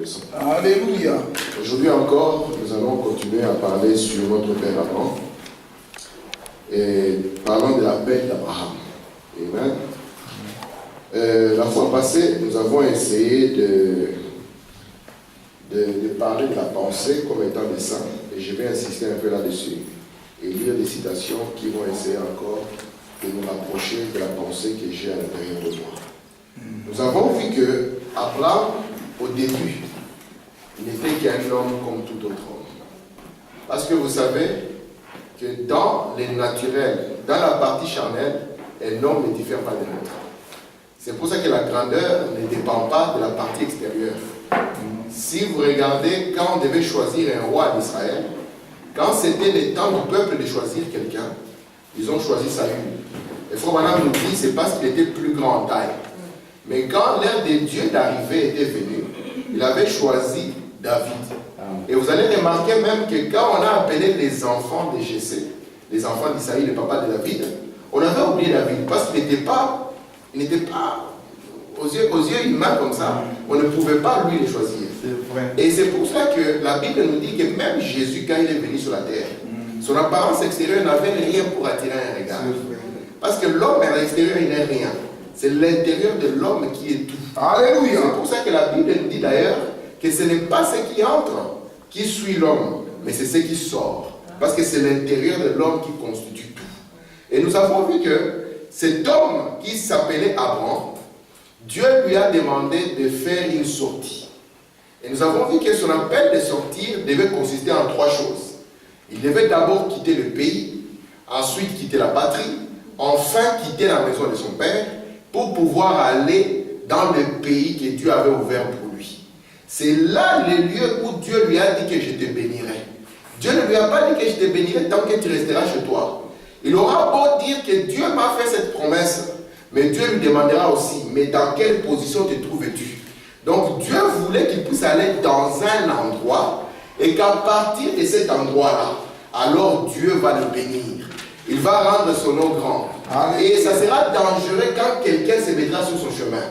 leçon. Alléluia. Aujourd'hui encore, nous allons continuer à parler sur notre Père Abraham et parlons de la bête d'Abraham. Amen. La fois passée, nous avons essayé de parler de la pensée comme étant des saints, et je vais insister un peu là-dessus et lire des citations qui vont essayer encore de nous rapprocher de la pensée que j'ai à l'intérieur de moi. Nous avons vu que Abraham, au début, n'était qu'un homme comme tout autre homme. Parce que vous savez que dans les naturels, dans la partie charnelle, un homme ne diffère pas de l'autre. C'est pour ça que la grandeur ne dépend pas de la partie extérieure. Si vous regardez, quand on devait choisir un roi d'Israël, quand c'était le temps du peuple de choisir quelqu'un, ils ont choisi Saül. Et Frère Branham nous dit, c'est parce qu'il était plus grand en taille. Mais quand l'heure de Dieu d'arriver était venue, il avait choisi David. Et vous allez remarquer même que quand on a appelé les enfants de Jessé, les enfants d'Isaïe, le papa de David, on avait oublié David parce qu'il n'était pas aux yeux humains comme ça, on ne pouvait pas lui les choisir. Et c'est pour ça que la Bible nous dit que même Jésus, quand il est venu sur la terre, son apparence extérieure n'avait rien pour attirer un regard. Parce que l'homme à l'extérieur, il n'est rien. C'est l'intérieur de l'homme qui est tout. Alléluia. C'est pour ça que la Bible nous dit d'ailleurs que ce n'est pas ce qui entre qui suit l'homme, mais c'est ce qui sort. Parce que c'est l'intérieur de l'homme qui constitue tout. Et nous avons vu que cet homme qui s'appelait Abraham, Dieu lui a demandé de faire une sortie. Et nous avons vu que son appel de sortir devait consister en trois choses. Il devait d'abord quitter le pays, ensuite quitter la patrie, enfin quitter la maison de son père pour pouvoir aller dans le pays que Dieu avait ouvert pour lui. C'est là le lieu où Dieu lui a dit que je te bénirai. Dieu ne lui a pas dit que je te bénirai tant que tu resteras chez toi. Il aura beau dire que Dieu m'a fait cette promesse, mais Dieu lui demandera aussi, mais dans quelle position te trouves-tu? Donc Dieu voulait qu'il puisse aller dans un endroit et qu'à partir de cet endroit-là, alors Dieu va le bénir. Il va rendre son nom grand. Et ça sera dangereux quand quelqu'un se mettra sur son chemin.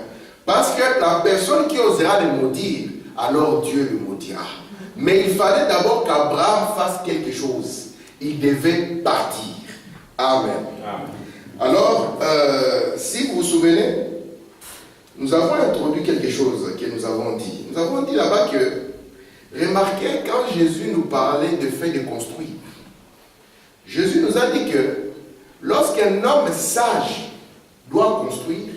Parce que la personne qui osera le maudire, alors Dieu le maudira. Mais il fallait d'abord qu'Abraham fasse quelque chose. Il devait partir. Amen. Alors, si vous vous souvenez, nous avons introduit quelque chose que nous avons dit. Nous avons dit là-bas que, remarquez, quand Jésus nous parlait de fait de construire, Jésus nous a dit que lorsqu'un homme sage doit construire,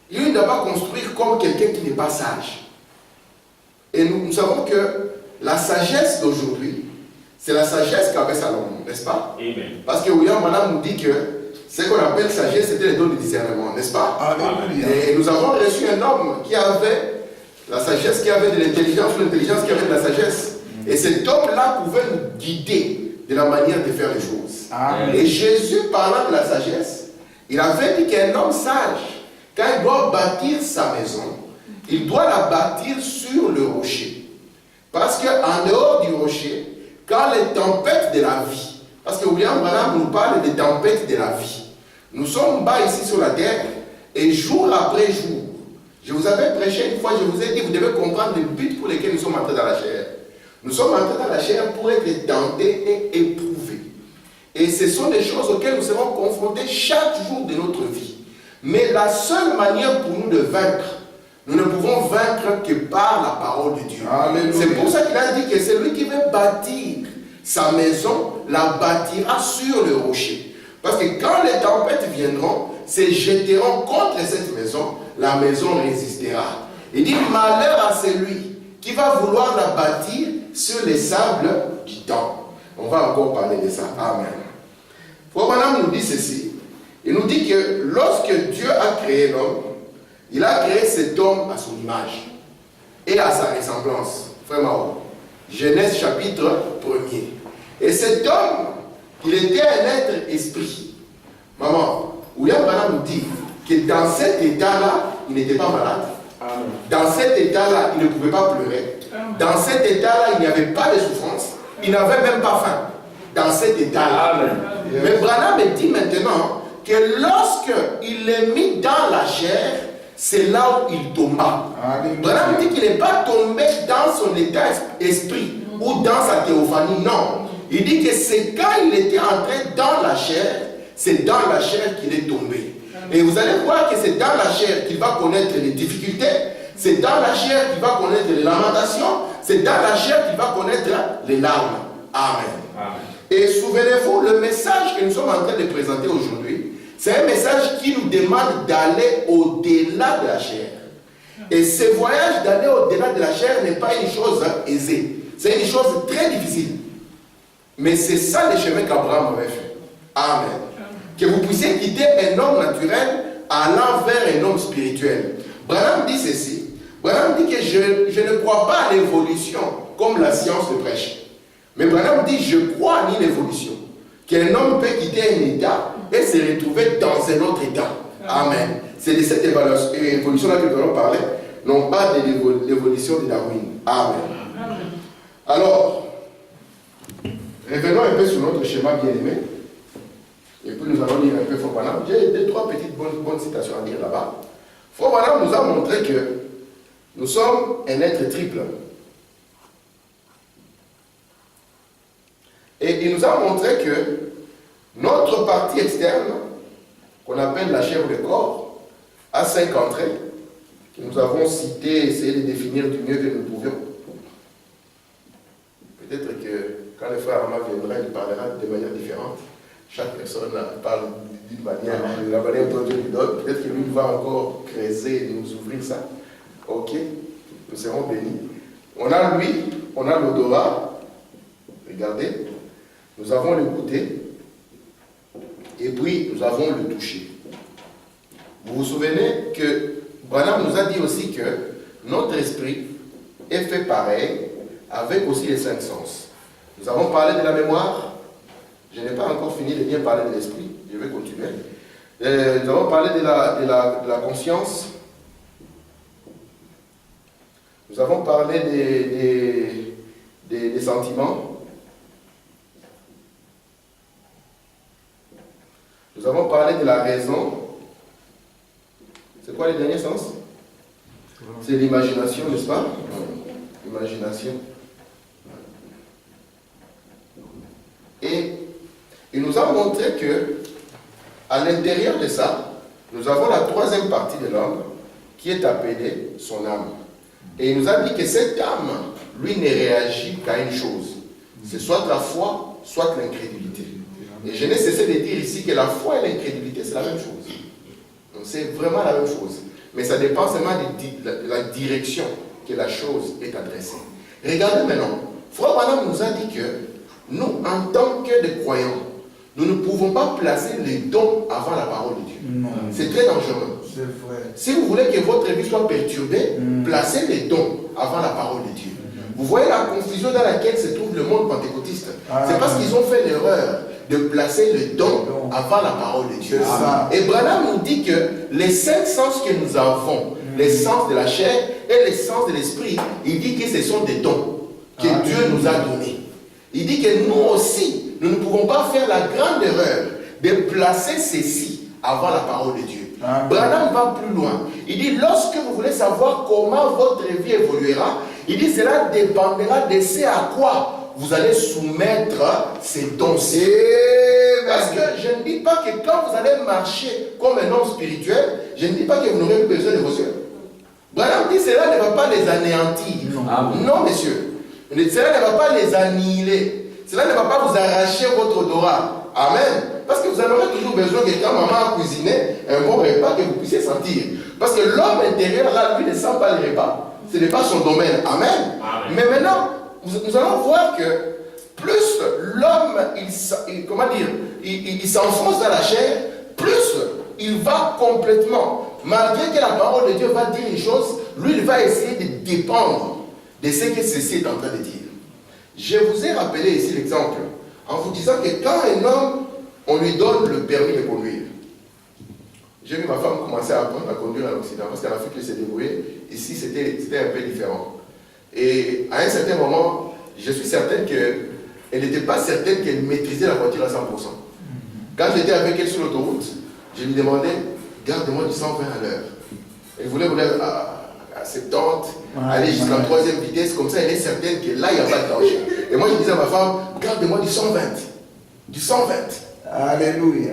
il ne doit pas construire comme quelqu'un qui n'est pas sage. Et nous savons que la sagesse d'aujourd'hui, c'est la sagesse qu'avait Salomon, n'est-ce pas? Amen. Parce que William Branham nous dit que ce qu'on appelle sagesse, c'était les dons de discernement, n'est-ce pas? Amen. Et nous avons reçu un homme qui avait la sagesse, qui avait de l'intelligence, l'intelligence qui avait de la sagesse. Et cet homme-là pouvait nous guider de la manière de faire les choses. Amen. Et Jésus, parlant de la sagesse, il avait dit qu'un homme sage, quand il doit bâtir sa maison, il doit la bâtir sur le rocher. Parce qu'en dehors du rocher, quand les tempêtes de la vie, parce que William Branham nous parle des tempêtes de la vie, nous sommes bas ici sur la terre, et jour après jour, je vous avais prêché une fois, je vous ai dit, vous devez comprendre le but pour lequel nous sommes entrés dans la chair. Nous sommes entrés dans la chair pour être tentés et éprouvés. Et ce sont des choses auxquelles nous serons confrontés chaque jour de notre vie. Mais la seule manière pour nous de vaincre, nous ne pouvons vaincre que par la parole de Dieu. C'est pour ça qu'il a dit que celui qui veut bâtir sa maison, la bâtira sur le rocher. Parce que quand les tempêtes viendront, se jetteront contre cette maison, la maison résistera. Il dit malheur à celui qui va vouloir la bâtir sur les sables du temps. On va encore parler de ça. Amen. Frère Branham nous dit ceci. Il nous dit que lorsque Dieu a créé l'homme, il a créé cet homme à son image et à sa ressemblance. Frère Mao, Genèse chapitre 1er. Et cet homme, il était un être esprit. Maman, William Branham nous dit que dans cet état-là, il n'était pas malade. Amen. Dans cet état-là, il ne pouvait pas pleurer. Amen. Dans cet état-là, il n'y avait pas de souffrance. Il n'avait même pas faim. Dans cet état-là. Mais Branham dit maintenant que lorsqu'il est mis dans la chair, c'est là où il tomba. Branham dit qu'il n'est pas tombé dans son état esprit ou dans sa théophanie, non. Il dit que c'est quand il était entré dans la chair, c'est dans la chair qu'il est tombé. Et vous allez voir que c'est dans la chair qu'il va connaître les difficultés, c'est dans la chair qu'il va connaître les lamentations, c'est dans la chair qu'il va connaître les larmes. Amen. Amen. Et souvenez-vous, le message que nous sommes en train de présenter aujourd'hui, c'est un message qui nous demande d'aller au-delà de la chair. Et ce voyage d'aller au-delà de la chair n'est pas une chose aisée. C'est une chose très difficile. Mais c'est ça le chemin qu'Abraham avait fait. Amen. Que vous puissiez quitter un homme naturel allant vers un homme spirituel. Branham dit ceci. Branham dit que je ne crois pas à l'évolution comme la science le prêche. Mais Branham dit, je crois à l'évolution. Qu'un homme peut quitter un état et se retrouver dans un autre état. Amen. C'est de cette évolution-là que nous allons parler, non pas de l'évolution de Darwin. Amen. Alors, revenons un peu sur notre schéma bien-aimé. Et puis nous allons lire un peu Frère Branham. J'ai deux, trois petites bonnes citations à lire là-bas. Frère Branham nous a montré que nous sommes un être triple. Et il nous a montré que notre partie externe, qu'on appelle la chair ou le corps, a 5 entrées, que nous avons citées, essayé de définir du mieux que nous pouvions. Peut-être que quand le frère Armand viendra, il parlera de manière différente. Chaque personne parle d'une manière, de la manière dont Dieu lui donne. Peut-être que lui va encore creuser et nous ouvrir ça. Ok, nous serons bénis. On a lui, on a l'odorat. Regardez. Nous avons le goûter. Et puis, nous avons le toucher. Vous vous souvenez que Branham nous a dit aussi que notre esprit est fait pareil avec aussi les 5 sens. Nous avons parlé de la mémoire. Je n'ai pas encore fini de bien parler de l'esprit. Je vais continuer. Nous avons parlé de la conscience. Nous avons parlé des sentiments. Nous avons parlé de la raison. C'est quoi les derniers sens? C'est l'imagination, n'est-ce pas? L'imagination. Et il nous a montré que, à l'intérieur de ça, nous avons la 3e partie de l'homme qui est appelée son âme. Et il nous a dit que cette âme, lui, ne réagit qu'à une chose. C'est soit la foi, soit l'incrédulité. Et je n'ai cessé de dire ici que la foi et l'incrédulité, c'est la même chose. Donc c'est vraiment la même chose. Mais ça dépend seulement de la direction que la chose est adressée. Regardez maintenant. Frère Branham nous a dit que nous, en tant que des croyants, nous ne pouvons pas placer les dons avant la parole de Dieu. C'est très dangereux. C'est vrai. Si vous voulez que votre vie soit perturbée, placez les dons avant la parole de Dieu. Vous voyez la confusion dans laquelle se trouve le monde pentecôtiste. C'est parce qu'ils ont fait l'erreur de placer le don avant la parole de Dieu. Et Branham nous dit que les 5 sens que nous avons, les sens de la chair et les sens de l'esprit, il dit que ce sont des dons que Dieu nous a donnés. Il dit que nous aussi, nous ne pouvons pas faire la grande erreur de placer ceci avant la parole de Dieu. Branham va plus loin. Il dit, lorsque vous voulez savoir comment votre vie évoluera, il dit, cela dépendra de ce à quoi vous allez soumettre ces dons-ci. Parce que je ne dis pas que quand vous allez marcher comme un homme spirituel, je ne dis pas que vous n'aurez plus besoin de vos yeux. Branham dit, cela ne va pas les anéantir. Non, messieurs. Cela ne va pas les annihiler. Cela ne va pas vous arracher votre odorat. Amen. Parce que vous en aurez toujours besoin que quand maman a cuisiné un bon repas, que vous puissiez sentir. Parce que l'homme intérieur, là, lui, ne sent pas le repas. Ce n'est pas son domaine. Amen. Amen. Mais maintenant, nous allons voir que plus l'homme, il s'enfonce dans la chair, plus il va complètement, malgré que la parole de Dieu va dire une chose, lui, il va essayer de dépendre de ce que ceci est en train de dire. Je vous ai rappelé ici l'exemple, en vous disant que quand un homme, on lui donne le permis de conduire. J'ai vu ma femme commencer à apprendre à conduire en Occident, parce qu'en Afrique, elle s'est débrouillée. Ici, c'était un peu différent. Et à un certain moment, je suis certain qu'elle n'était pas certaine qu'elle maîtrisait la voiture à 100%. Quand j'étais avec elle sur l'autoroute, je lui demandais, garde-moi du 120 à l'heure. Elle voulait rouler à 70, aller jusqu'à la 3e vitesse, comme ça elle est certaine que là il n'y a pas de danger. Et moi je disais à ma femme, garde-moi du 120. Du 120. Alléluia.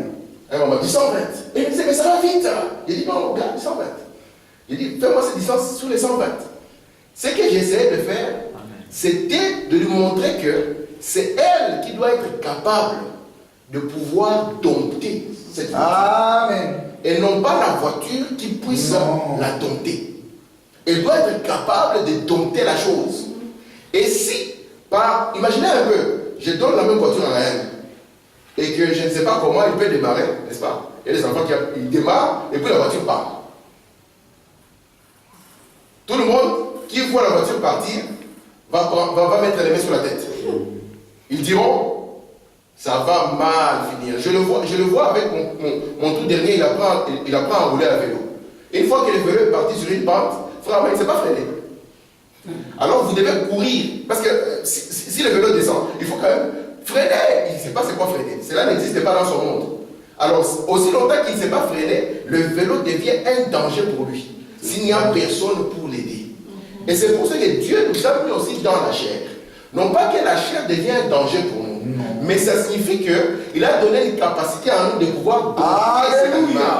Elle m'a dit 120. Et elle me disait, mais ça va vite. J'ai dit, non, garde du 120. J'ai dit, fais-moi cette distance sous les 120. Ce que j'essayais de faire, c'était de lui montrer que c'est elle qui doit être capable de pouvoir dompter cette voiture. Amen. Et non pas la voiture qui puisse la dompter. Elle doit être capable de dompter la chose. Et si, imaginez un peu, je donne la même voiture à elle, et que je ne sais pas comment il peut démarrer, n'est-ce pas? Il y a des enfants qui démarrent, et puis la voiture part. Tout le monde qui voit la voiture partir va mettre les mains sur la tête. Ils diront, ça va mal finir. Je le vois avec mon tout dernier, il apprend à rouler à vélo. Et une fois que le vélo est parti sur une pente, frère, il ne s'est pas freiné. Alors vous devez courir, parce que si le vélo descend, il faut quand même freiner. Il ne sait pas c'est quoi freiner. Cela n'existe pas dans son monde. Alors, aussi longtemps qu'il ne s'est pas freiné, le vélo devient un danger pour lui, s'il n'y a personne pour l'aider. Et c'est pour ça que Dieu nous a mis aussi dans la chair. Non pas que la chair devient un danger pour nous, mais ça signifie qu'il a donné une capacité à nous de pouvoir dompter cet animal.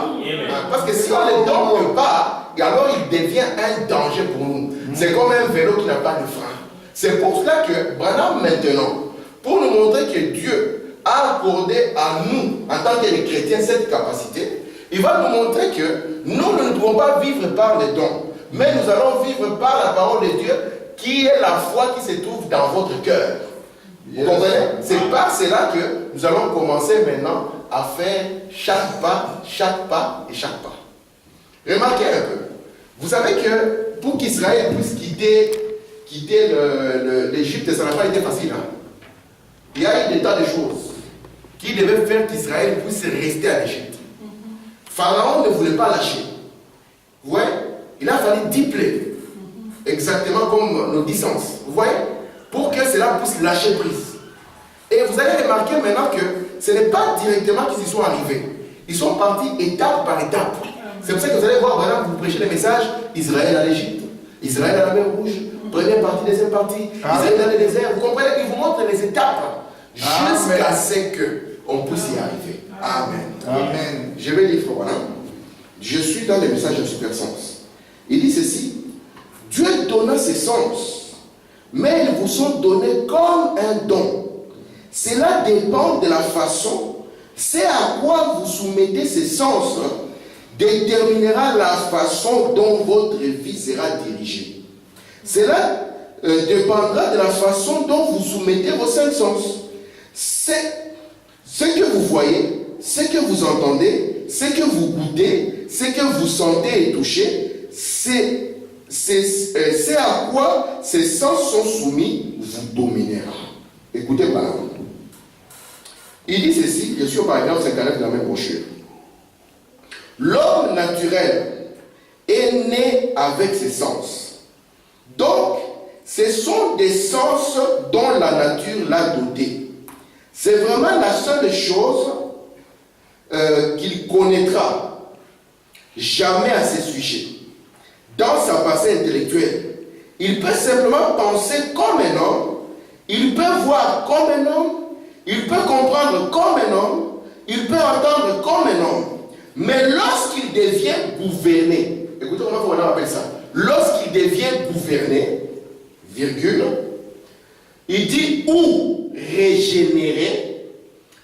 Parce que si on ne le dompte pas, alors il devient un danger pour nous. C'est comme un vélo qui n'a pas de frein. C'est pour cela que Branham maintenant, pour nous montrer que Dieu a accordé à nous, en tant que chrétiens, cette capacité, il va nous montrer que nous ne pouvons pas vivre par les dons, mais nous allons vivre par la parole de Dieu, qui est la foi qui se trouve dans votre cœur. Vous comprenez? C'est par cela que nous allons commencer maintenant à faire chaque pas et chaque pas. Remarquez un peu. Vous savez que pour qu'Israël puisse quitter l'Égypte, ça n'a pas été facile. Hein? Il y a eu des tas de choses qui devaient faire qu'Israël puisse rester à l'Égypte. Pharaon ne voulait pas lâcher. Vous voyez? Il a fallu 10 plaies. Exactement comme nos 10 sens. Vous voyez? Pour que cela puisse lâcher prise. Et vous allez remarquer maintenant que ce n'est pas directement qu'ils y sont arrivés. Ils sont partis étape par étape. C'est pour ça que vous allez voir, voilà, vous prêchez les messages, Israël à l'Égypte, Israël à la mer Rouge, première partie, deuxième partie, Israël dans le désert. Vous comprenez? Ils vous montrent les étapes jusqu'à ce qu'on puisse y arriver. Amen. Amen. Je vais lire, voilà. Je suis dans le message de super sens. Il dit ceci. Dieu donna ses sens, mais ils vous sont donnés comme un don. Cela dépend de la façon, c'est à quoi vous soumettez ces sens, déterminera la façon dont votre vie sera dirigée. Cela dépendra de la façon dont vous soumettez vos 5 sens. C'est ce que vous voyez, ce que vous entendez, ce que vous goûtez, ce que vous sentez et touchez, c'est à quoi ces sens sont soumis, vous dominera. Écoutez par exemple. Il dit ceci, je suis par exemple 59 dans la même brochure. L'homme naturel est né avec ses sens. Donc, ce sont des sens dont la nature l'a doté. C'est vraiment la seule chose qu'il connaîtra jamais à ce sujet. Dans sa pensée intellectuelle, il peut simplement penser comme un homme, il peut voir comme un homme, il peut comprendre comme un homme, il peut entendre comme un homme. Mais lorsqu'il devient gouverné, écoutez comment on appelle ça, lorsqu'il devient gouverné, virgule, il dit ou régénéré,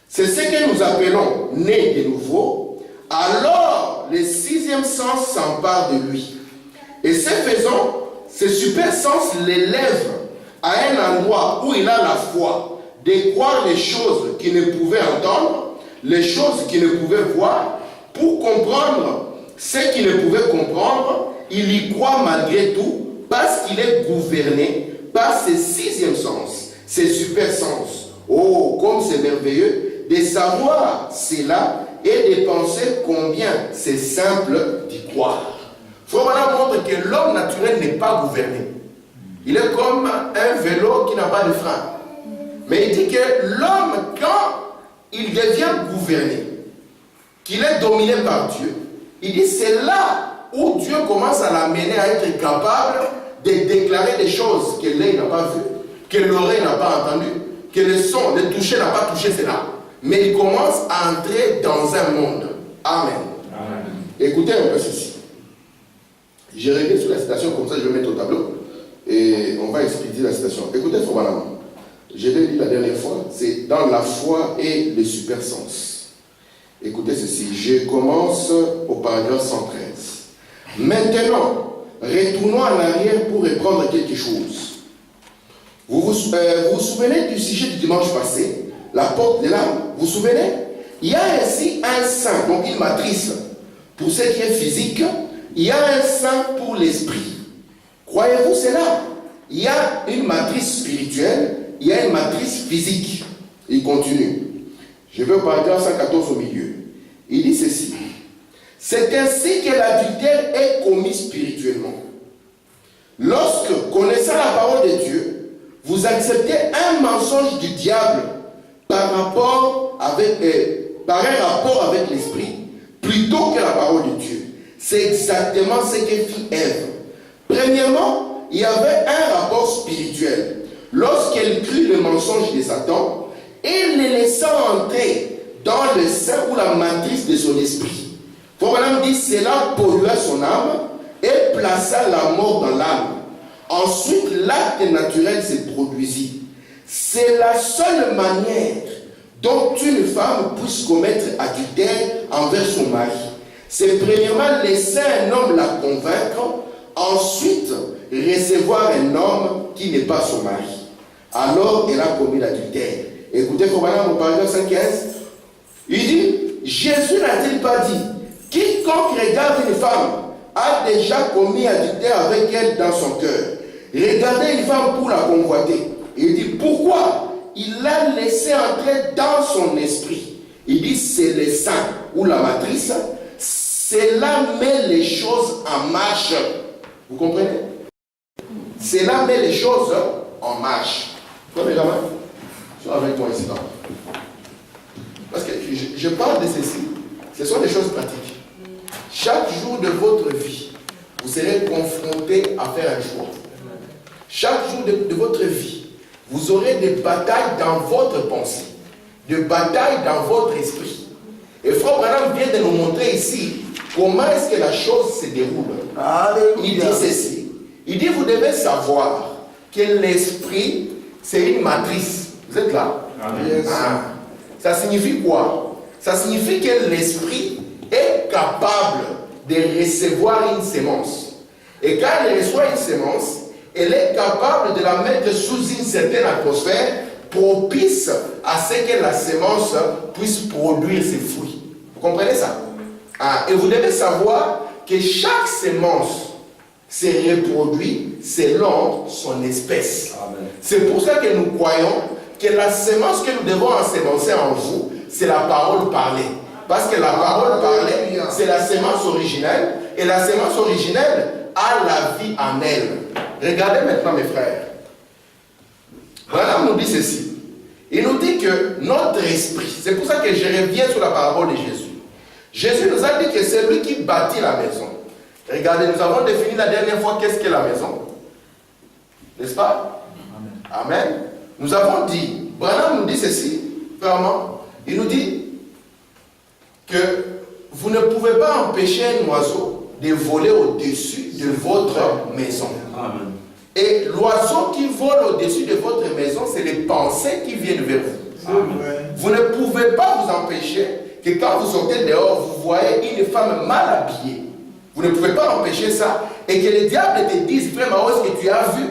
c'est ce que nous appelons né de nouveau, alors le 6e sens s'empare de lui. Et ce faisant, ce super sens l'élève à un endroit où il a la foi de croire les choses qu'il ne pouvait entendre, les choses qu'il ne pouvait voir, pour comprendre ce qu'il ne pouvait comprendre, il y croit malgré tout, parce qu'il est gouverné par ce 6e sens, ce super sens. Oh, comme c'est merveilleux de savoir cela et de penser combien c'est simple d'y croire. Frère montre que l'homme naturel n'est pas gouverné. Il est comme un vélo qui n'a pas de frein. Mais il dit que l'homme, quand il devient gouverné, qu'il est dominé par Dieu, il dit c'est là où Dieu commence à l'amener à être capable de déclarer des choses que l'œil n'a pas vues, que l'oreille n'a pas entendues, que le son, le toucher n'a pas touché cela. Mais il commence à entrer dans un monde. Amen. Amen. Écoutez un peu ceci. Je reviens sur la citation, comme ça je vais mettre au tableau. Et on va expliquer la citation. Écoutez, Frère Branham. Je l'ai dit la dernière fois, c'est dans la foi et le super sens. Écoutez ceci. Je commence au paragraphe 113. Maintenant, retournons en arrière pour reprendre quelque chose. Vous vous souvenez du sujet du dimanche passé, la porte de l'âme, vous vous souvenez? Il y a ainsi un sein, donc une matrice pour ce qui est physique, il y a un sein pour l'esprit. Croyez-vous cela? Il y a une matrice spirituelle, il y a une matrice physique. Il continue. Je vais au paragraphe 114 au milieu. Il dit ceci. C'est ainsi que l'adultère est commis spirituellement. Lorsque, connaissant la parole de Dieu, vous acceptez un mensonge du diable par un rapport avec l'esprit, plutôt que la parole de Dieu. C'est exactement ce que fit Ève. Premièrement, il y avait un rapport spirituel. Lorsqu'elle crut le mensonge de Satan, elle le laissa entrer dans le sein ou la matrice de son esprit. Frère dit, cela pollua son âme et plaça la mort dans l'âme. Ensuite, l'acte naturel se produisit. C'est la seule manière dont une femme puisse commettre adultère envers son mari. C'est premièrement laisser un homme la convaincre, ensuite recevoir un homme qui n'est pas son mari. Alors elle a commis l'adultère. Écoutez, au paragraphe 115, il dit, Jésus n'a-t-il pas dit, quiconque regarde une femme a déjà commis adultère avec elle dans son cœur. Regardez une femme pour la convoiter. Il dit, pourquoi? Il l'a laissé entrer dans son esprit. Il dit, c'est le sein ou la matrice. Cela met les choses en marche. Vous comprenez? Cela met les choses en marche. Toi, mes gamins, sois avec moi ici. Parce que je parle de ceci. Ce sont des choses pratiques. Chaque jour de votre vie, vous serez confronté à faire un choix. Chaque jour de votre vie, vous aurez des batailles dans votre pensée, des batailles dans votre esprit. Et Frère Branham vient de nous montrer ici comment est-ce que la chose se déroule. Alléluia. Il dit ceci. Il dit, vous devez savoir que l'esprit, c'est une matrice. Vous êtes là? Ça signifie quoi? Ça signifie que l'esprit est capable de recevoir une sémence. Et quand elle reçoit une sémence, elle est capable de la mettre sous une certaine atmosphère propice à ce que la sémence puisse produire ses fruits. Vous comprenez ça? Et vous devez savoir que chaque sémence se reproduit selon son espèce. C'est pour ça que nous croyons que la sémence que nous devons ensemencer en vous, c'est la parole parlée. Parce que la parole parlée, c'est la sémence originelle, et la sémence originelle a la vie en elle. Regardez maintenant, mes frères. Branham nous dit ceci. Il nous dit que notre esprit, c'est pour ça que je reviens sur la parabole de Jésus. Jésus nous a dit que c'est lui qui bâtit la maison. Regardez, nous avons défini la dernière fois qu'est-ce qu'est la maison. N'est-ce pas? Amen. Amen. Nous avons dit, Branham nous dit ceci, vraiment. Il nous dit que vous ne pouvez pas empêcher un oiseau de voler au-dessus de votre maison. Amen. Et l'oiseau qui vole au-dessus de votre maison, c'est les pensées qui viennent vers vous. Amen. Vous ne pouvez pas vous empêcher que quand vous sortez dehors, vous voyez une femme mal habillée. Vous ne pouvez pas empêcher ça. Et que le diable te dise, vraiment, où est-ce que tu as vu?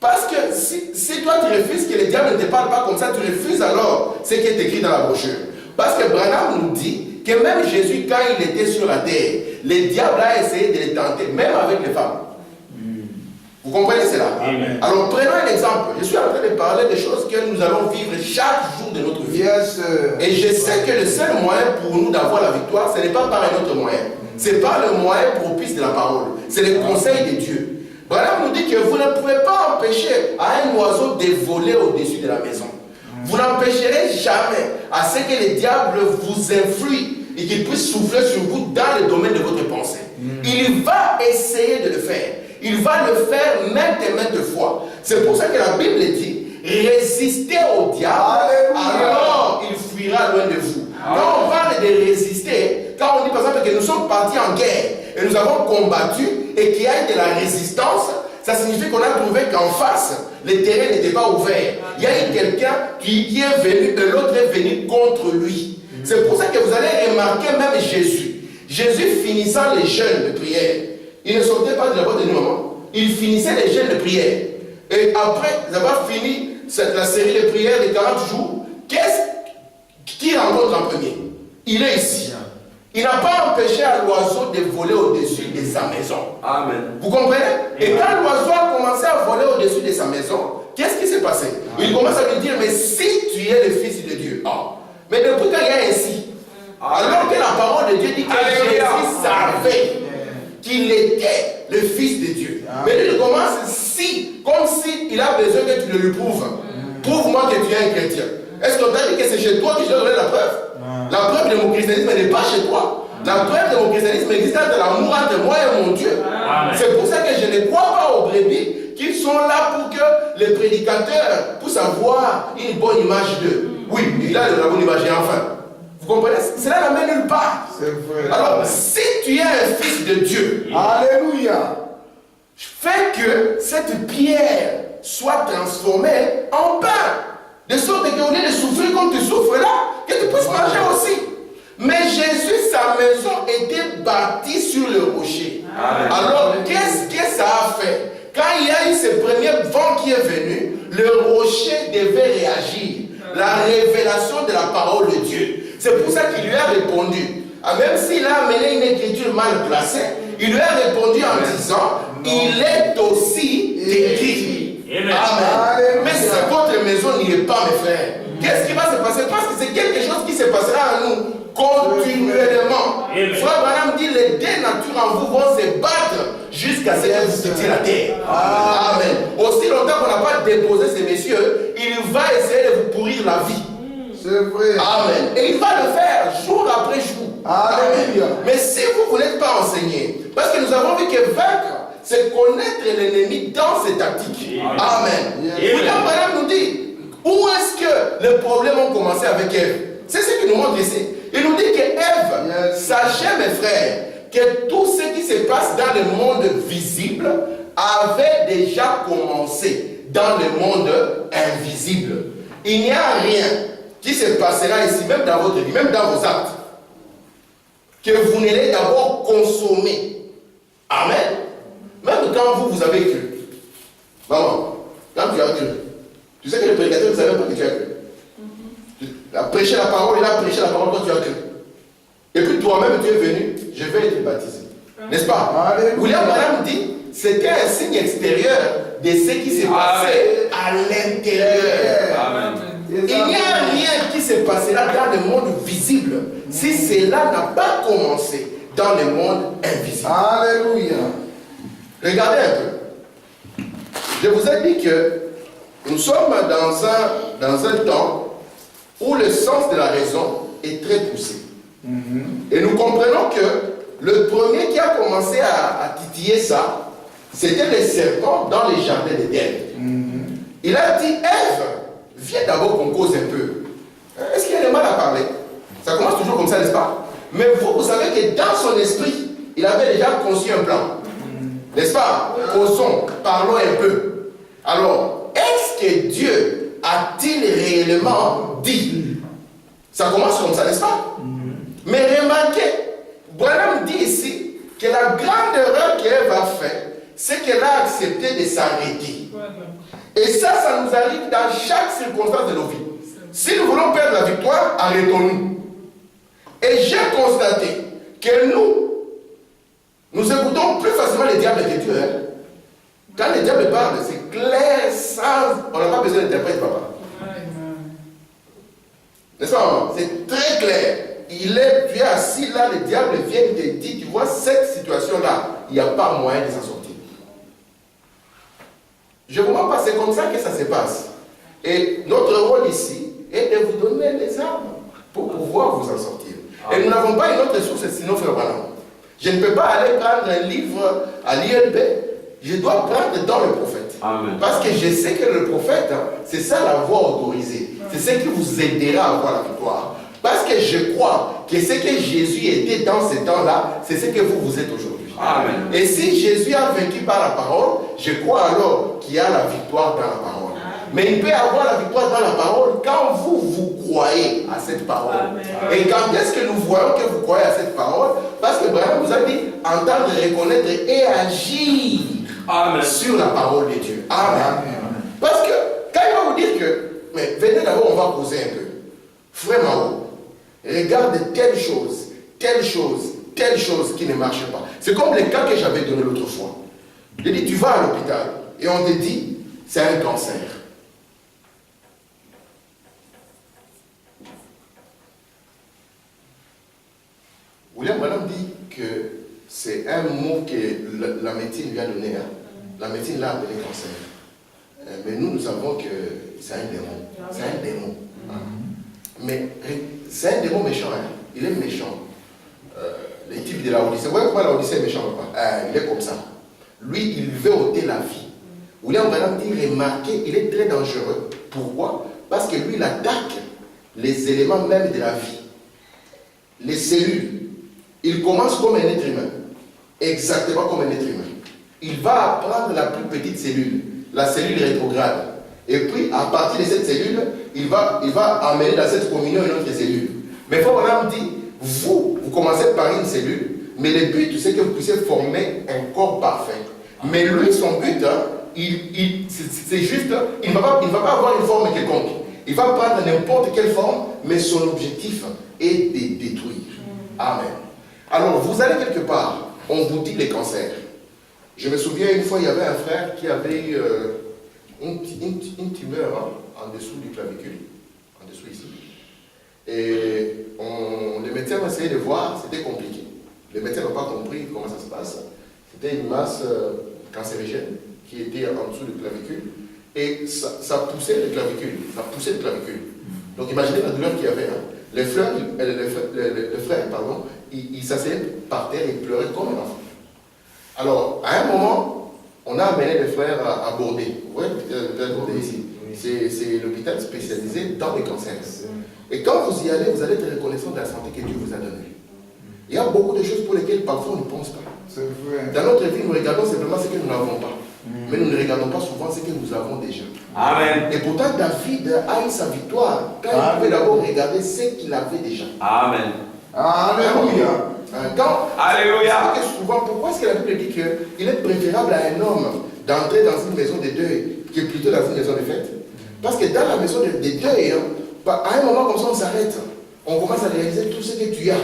Parce que si toi tu refuses que le diable ne te parle pas comme ça, tu refuses alors ce qui est écrit dans la brochure. Parce que Branham nous dit que même Jésus, quand il était sur la terre, le diable a essayé de le tenter, même avec les femmes. Vous comprenez cela? Amen. Alors prenons un exemple. Je suis en train de parler des choses que nous allons vivre chaque jour de notre vie. Yes, et je sais que le seul moyen pour nous d'avoir la victoire, ce n'est pas par un autre moyen. C'est pas le moyen propice de la parole. C'est le conseil de Dieu. Branham nous dit que vous ne pouvez pas empêcher à un oiseau de voler au-dessus de la maison. Vous n'empêcherez jamais à ce que le diable vous influe et qu'il puisse souffler sur vous dans le domaine de votre pensée. Il va essayer de le faire. Il va le faire maintes et maintes fois. C'est pour ça que la Bible dit, résistez au diable, alors il fuira loin de vous. Quand on parle de résister, quand on dit par exemple que nous sommes partis en guerre et nous avons combattu et qu'il y a eu de la résistance, ça signifie qu'on a trouvé qu'en face, le terrain n'était pas ouvert. Il y a eu quelqu'un qui est venu et l'autre est venu contre lui. C'est pour ça que vous allez remarquer même Jésus. Jésus finissant les jeûnes de prière, il ne sortait pas de la boîte de nuit, maman. Il finissait les jeûnes de prière. Et après avoir fini la série de prières de 40 jours, qui rencontre en premier? Il est ici. Il n'a pas empêché à l'oiseau de voler au-dessus de sa maison. Amen. Vous comprenez? Et quand l'oiseau a commencé à voler au-dessus de sa maison, qu'est-ce qui s'est passé? Il commence à lui dire, mais si tu es le Fils de Dieu. Mais depuis qu'il y a ainsi, alors que la parole de Dieu dit que Jésus savait qu'il était le Fils de Dieu. Mais lui, il commence comme s'il a besoin que tu le lui prouves. Prouve-moi que tu es un chrétien. Est-ce qu'on t'a dit que c'est chez toi que je dois donner la preuve? La preuve de mon christianisme n'est pas chez toi. La preuve de mon christianisme existe dans l'amour entre moi et mon Dieu. C'est pour ça que je ne crois pas aux brebis qui sont là pour que les prédicateurs puissent avoir une bonne image d'eux. Oui, il a la bonne image et enfin. Vous comprenez? Cela n'amène nulle part. C'est vrai. Alors, si tu es un fils de Dieu, alléluia, fais que cette pierre soit transformée en pain. De sorte qu'au lieu de souffrir comme tu souffres là, que tu puisses manger aussi. Mais Jésus, sa maison était bâtie sur le rocher. Alors, qu'est-ce que ça a fait? Quand il y a eu ce premier vent qui est venu, le rocher devait réagir. La révélation de la parole de Dieu. C'est pour ça qu'il lui a répondu. Même s'il a amené une écriture mal placée, il lui a répondu en disant, il est aussi écrit. Amen. Mais si votre maison n'y est pas, mes frères, qu'est-ce qui va se passer? Parce que c'est quelque chose qui se passera à nous continuellement. Frère Branham dit, les deux natures en vous vont se battre jusqu'à ce que vous quittiez la terre. Amen. Aussi longtemps qu'on n'a pas déposé ces messieurs, il va essayer de vous pourrir la vie. C'est vrai. Amen. Et il va le faire jour après jour. Amen. Mais si vous n'êtes pas enseigné, parce que nous avons vu que vaincre, c'est connaître l'ennemi dans ses tactiques. Amen. William Branham nous dit, où est-ce que les problèmes ont commencé avec Ève? C'est ce qu'il nous montre ici. Il nous dit que Ève, sachez mes frères, que tout ce qui se passe dans le monde visible avait déjà commencé dans le monde invisible. Il n'y a rien qui se passera ici, même dans votre vie, même dans vos actes, que vous n'allez d'abord consommer. Amen. Même quand vous avez cru. Maman, quand tu as cru, tu sais que le prédicateur ne savait pas que tu as cru. Il a prêché la parole, il a prêché la parole quand tu as cru. Et puis toi-même, tu es venu, je vais être baptisé. N'est-ce pas? William Branham dit, c'était un signe extérieur de ce qui s'est passé à l'intérieur. Il n'y a rien qui se passera dans le monde visible si cela n'a pas commencé dans le monde invisible. Alléluia. Regardez un peu. Je vous ai dit que nous sommes dans un temps où le sens de la raison est très poussé. Et nous comprenons que le premier qui a commencé à titiller ça, c'était le serpent dans les jardins d'Éden. Il a dit, Ève, viens d'abord qu'on cause un peu. Est-ce qu'il y a des mal à parler? Ça commence toujours comme ça, n'est-ce pas? Mais vous savez que dans son esprit, il avait déjà conçu un plan. N'est-ce pas? Causons, parlons un peu. Alors, est-ce que Dieu a-t-il réellement dit? Ça commence comme ça, n'est-ce pas? Mais remarquez, Branham dit ici que la grande erreur qu'Ève a faite, c'est qu'elle a accepté de s'arrêter. Et ça nous arrive dans chaque circonstance de nos vies. Si nous voulons perdre la victoire, arrêtons-nous. Et j'ai constaté que nous écoutons plus facilement les diables que Dieu. Quand les diables parlent, c'est clair, on n'a pas besoin d'interprète, papa. N'est-ce pas, maman? C'est très clair. Tu es assis là, le diable vient et te dit, tu vois, cette situation-là, il n'y a pas moyen de s'en sortir. Je vous montre pas, c'est comme ça que ça se passe. Et notre rôle ici est de vous donner les armes pour pouvoir vous en sortir. Et nous n'avons pas une autre source sinon Frère Branham. Je ne peux pas aller prendre un livre à l'ILB. Je dois prendre dans le prophète. Amen. Parce que je sais que le prophète, c'est ça la voie autorisée. C'est ce qui vous aidera à avoir la victoire. Parce que je crois que ce que Jésus était dans ce temps-là, c'est ce que vous êtes aujourd'hui. Amen. Et si Jésus a vaincu par la parole, je crois alors qu'il y a la victoire dans la parole. Mais il peut y avoir la victoire dans la parole quand vous croyez à cette parole. Amen. Et quand est-ce que nous voyons que vous croyez à cette parole? Parce que Branham vous a dit entendre, reconnaître et agir. Amen. Sur la parole de Dieu. Amen. Amen. Parce que quand il va vous dire que, mais venez d'abord, on va causer un peu. Frère Mao, regarde telle chose qui ne marche pas. C'est comme le cas que j'avais donné l'autre fois. Je dis, tu vas à l'hôpital et on te dit, c'est un cancer. William Branham dit que c'est un mot que la médecine lui a donné. Hein. La médecine l'a appelé cancer. Mais nous savons que c'est un démon. C'est un démon. Mais c'est un démon méchant. Hein. Il est méchant. Les types de la Odyssée. Vous voyez pourquoi la Odyssée est méchant ou pas? Il est comme ça. Lui, il veut ôter la vie. William Branham dit, remarquez, il est très dangereux. Pourquoi? Parce que lui, il attaque les éléments même de la vie. Les cellules. Il commence comme un être humain. Exactement comme un être humain. Il va prendre la plus petite cellule, la cellule rétrograde. Et puis, à partir de cette cellule, il va amener dans cette communion une autre cellule. Mais Frère Branham dit, vous commencez par une cellule, mais le but, c'est que vous puissiez former un corps parfait. Mais lui, son but, c'est juste, il ne va pas avoir une forme quelconque. Il va prendre n'importe quelle forme, mais son objectif est de détruire. Amen. Alors, vous allez quelque part, on vous dit les cancers. Je me souviens une fois, il y avait un frère qui avait eu une tumeur en dessous du clavicule, en dessous ici. Et les médecins ont essayé de voir, c'était compliqué. Les médecins n'ont pas compris comment ça se passe. C'était une masse cancérigène qui était en dessous du clavicule. Et ça poussait le clavicule. Donc imaginez la douleur qu'il y avait. Hein. Le frère, il s'asseyait par terre et pleurait comme un enfant. Alors, à un moment, on a amené le frère à Bordeaux. Vous voyez l'hôpital Bordeaux ici. C'est l'hôpital spécialisé dans les cancers. Et quand vous y allez, vous allez être reconnaissant de la santé que Dieu vous a donnée. Il y a beaucoup de choses pour lesquelles parfois on ne pense pas. C'est vrai. Dans notre vie, nous regardons simplement ce que nous n'avons pas. Mais nous ne regardons pas souvent ce que nous avons déjà. Amen. Et pourtant, David a eu sa victoire quand il pouvait d'abord regarder ce qu'il avait déjà. Amen. Alléluia. Alléluia. Parce que souvent, pourquoi est-ce que la Bible dit qu'il est préférable à un homme d'entrer dans une maison de deuil que plutôt dans une maison de fête? Parce que dans la maison de deuil, à un moment comme ça, on s'arrête. On commence à réaliser tout ce que tu as.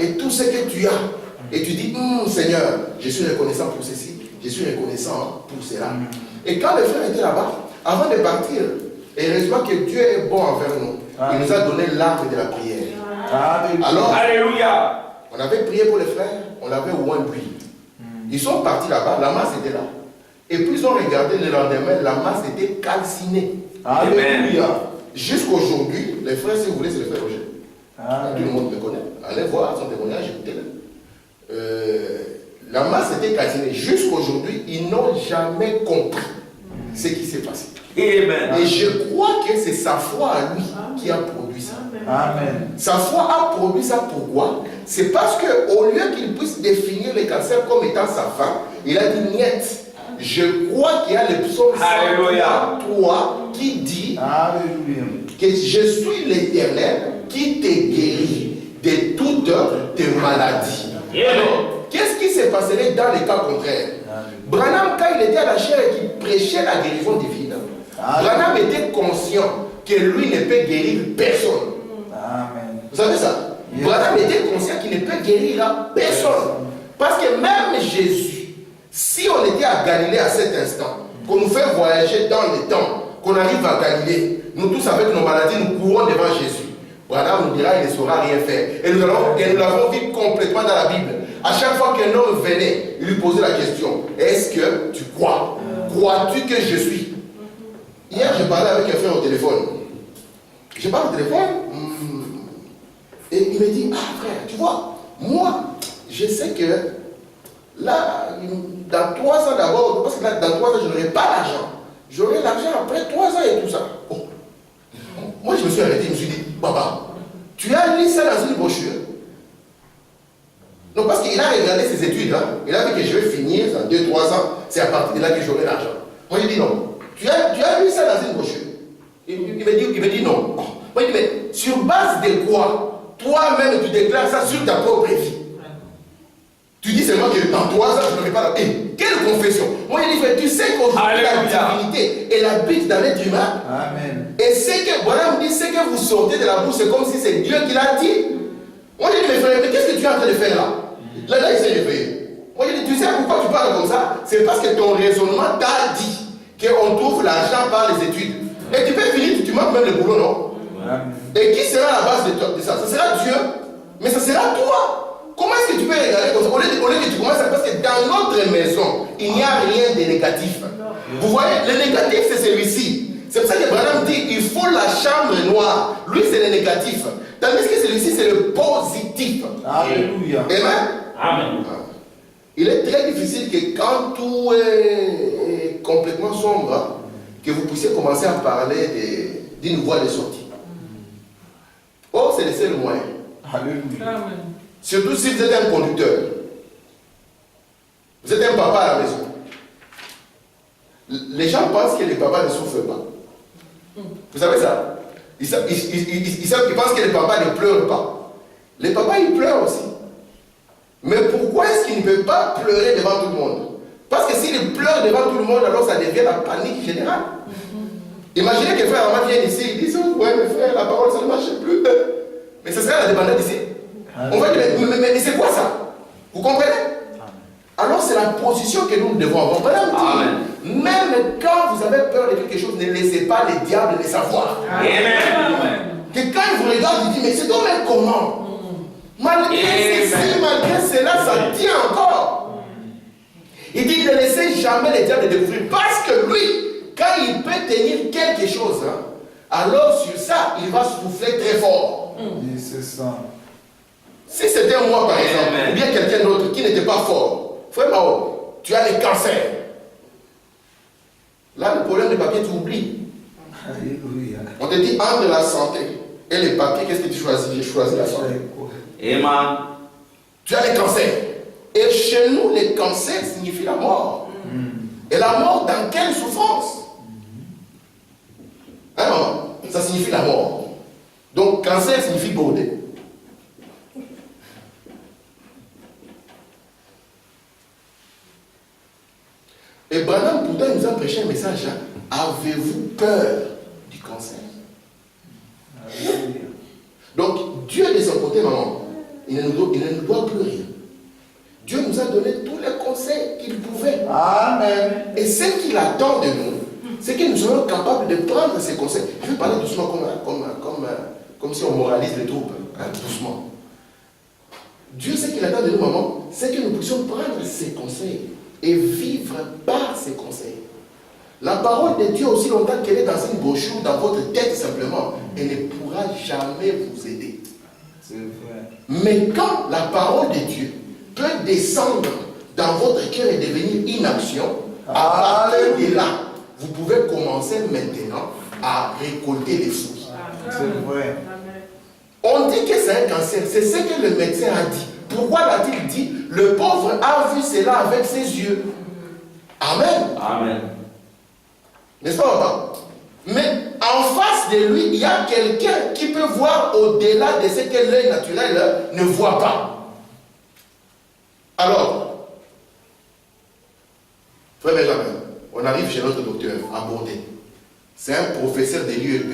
Et tout ce que tu as. Et tu dis, Seigneur, je suis reconnaissant pour ceci. Je suis reconnaissant pour cela. Et quand le frère était là-bas, avant de partir, heureusement que Dieu est bon envers nous. Il nous a donné l'arme de la prière. Alors, Alléluia. on avait prié pour les frères, on l'avait oint lui. Ils sont partis là-bas, la masse était là. Et puis ils ont regardé le lendemain, la masse était calcinée. Alléluia. Jusqu'aujourd'hui, les frères, si vous voulez, c'est le frère Roger. Tout le monde me connaît. Allez voir son témoignage, écoutez-le. La masse était calcinée. Jusqu'aujourd'hui, ils n'ont jamais compris ce qui s'est passé. Amen. Et je crois que c'est sa foi à lui qui a produit ça. Amen. Sa foi a produit ça pourquoi? C'est parce qu'au lieu qu'il puisse définir le cancer comme étant sa fin, il a dit niet. Je crois qu'il y a le psaume 103 qui dit que je suis l'Éternel qui te guérit de toutes tes maladies. Alors, qu'est-ce qui se passerait dans les cas contraires? Branham, quand il était à la chair et qu'il prêchait la guérison divine, Branham était conscient que lui ne peut guérir personne. Amen. Vous savez ça? Branham était conscient qu'il ne peut guérir personne. Parce que même Jésus, si on était à Galilée à cet instant, qu'on nous fait voyager dans le temps, qu'on arrive à Galilée, nous tous avec nos maladies, nous courons devant Jésus. Branham nous dira, il ne saura rien faire. Et nous l'avons vu complètement dans la Bible. À chaque fois qu'un homme venait, il lui posait la question, est-ce que tu crois? Crois-tu que je suis? Hier, j'ai parlé avec un frère au téléphone. Je parle au téléphone. Et il me dit, ah frère, tu vois, moi, je sais que là, dans 3 ans d'abord, parce que là, dans 3 ans, je n'aurai pas l'argent. J'aurai l'argent après 3 ans et tout ça. Oh. Moi, je me suis arrêté, je me suis dit, papa, tu as lu ça dans une brochure? Non, parce qu'il a regardé ses études, hein. Il a dit que je vais finir dans 2-3 ans, c'est à partir de là que j'aurai l'argent. Moi, je dis non. Tu as lu ça dans une brochure? Il me dit non. Moi, je dis, mais sur base de quoi toi-même tu déclares ça sur ta propre vie? Tu dis seulement que dans 3 ans, je n'aurai pas la... Quelle confession? Moi, je dis, tu sais qu'aujourd'hui, la divinité, elle habite dans l'être humain. Amen. Et c'est que, voilà, on dit, c'est que vous sortez de la bouche, c'est comme si c'est Dieu qui l'a dit. Moi, je dis, mes frères, mais qu'est-ce que tu es en train de faire là? Là, il s'est réveillé. Moi, je dis, tu sais pourquoi tu parles comme ça? C'est parce que ton raisonnement t'a dit qu'on trouve l'argent par les études. Et tu peux finir, tu manques même le boulot, non? Amen. Et qui sera la base de ça? Ça sera Dieu, mais ça sera toi. Comment est-ce que tu peux regarder comme ça? Au lieu que tu commences à... Parce que dans notre maison, il n'y a rien de négatif. Vous voyez, le négatif, c'est celui-ci. C'est pour ça que Branham dit, il faut la chambre noire. Lui, c'est le négatif. Tandis que celui-ci, c'est le positif. Alléluia. Amen. Amen. Il est très difficile que quand tout est complètement sombre, que vous puissiez commencer à parler d'une voie de sortie. Oh, c'est le seul moyen. Alléluia. Amen. Surtout si vous êtes un conducteur. Vous êtes un papa à la maison. Les gens pensent que les papas ne souffrent pas. Vous savez ça? Ils pensent que les papas ne pleurent pas. Les papas, ils pleurent aussi. Mais pourquoi est-ce qu'ils ne peuvent pas pleurer devant tout le monde? Parce que s'ils pleurent devant tout le monde, alors ça devient la panique générale. Imaginez que frère Amad vienne ici, ils disent, ouais, mes frères, la parole, ça ne marche plus. Mais ce serait la dépendance ici. On va dire, mais c'est quoi ça? Vous comprenez? Alors c'est la position que nous devons avoir. Amen. Même quand vous avez peur de quelque chose, ne laissez pas les diables le savoir. Amen. Que quand ils vous regardent, ils disent, mais c'est donc même comment? Malgré ceci, malgré cela, ça tient encore. Il dit, ne laissez jamais les diables le découvrir. Parce que lui, quand il peut tenir quelque chose, hein, alors sur ça, il va souffler très fort. Oui, c'est ça. Si c'était moi, par exemple, ou bien quelqu'un d'autre qui n'était pas fort, frère Mao, tu as le cancer. Là, le problème des papiers, tu oublies. Alléluia. On te dit entre la santé et les papiers, qu'est-ce que tu choisis? J'ai choisi la santé. Amen. Tu as le cancer. Et chez nous, le cancer signifie la mort. Et la mort, dans quelle souffrance? Hein, maman? Ça signifie la mort. Donc, cancer signifie baudet. Et Branham, pourtant, il nous a prêché un message. Hein? Avez-vous peur du cancer? Donc, Dieu de son côté, maman, il ne nous doit plus rien. Dieu nous a donné tous les conseils qu'il pouvait. Amen. Et ce qu'il attend de nous, c'est que nous soyons capables de prendre ces conseils. Je vais parler doucement comme si on moralise les troupes. Hein, doucement. Dieu, ce qu'il attend de nous, maman, c'est que nous puissions prendre ces conseils et vivre par ces conseils. La parole de Dieu, aussi longtemps qu'elle est dans une brochure, dans votre tête simplement, elle ne pourra jamais vous aider. C'est vrai. Mais quand la parole de Dieu peut descendre dans votre cœur et devenir une action, à partir de là, vous pouvez commencer maintenant à récolter les fruits. C'est vrai. On dit que c'est un cancer, c'est ce que le médecin a dit. Pourquoi l'a-t-il dit? Le pauvre a vu cela avec ses yeux. Amen. Amen. N'est-ce pas, papa? Mais en face de lui, il y a quelqu'un qui peut voir au-delà de ce que l'œil naturel ne voit pas. Alors, frère Benjamin, on arrive chez notre docteur à Bordeaux. C'est un professeur de l'UEP.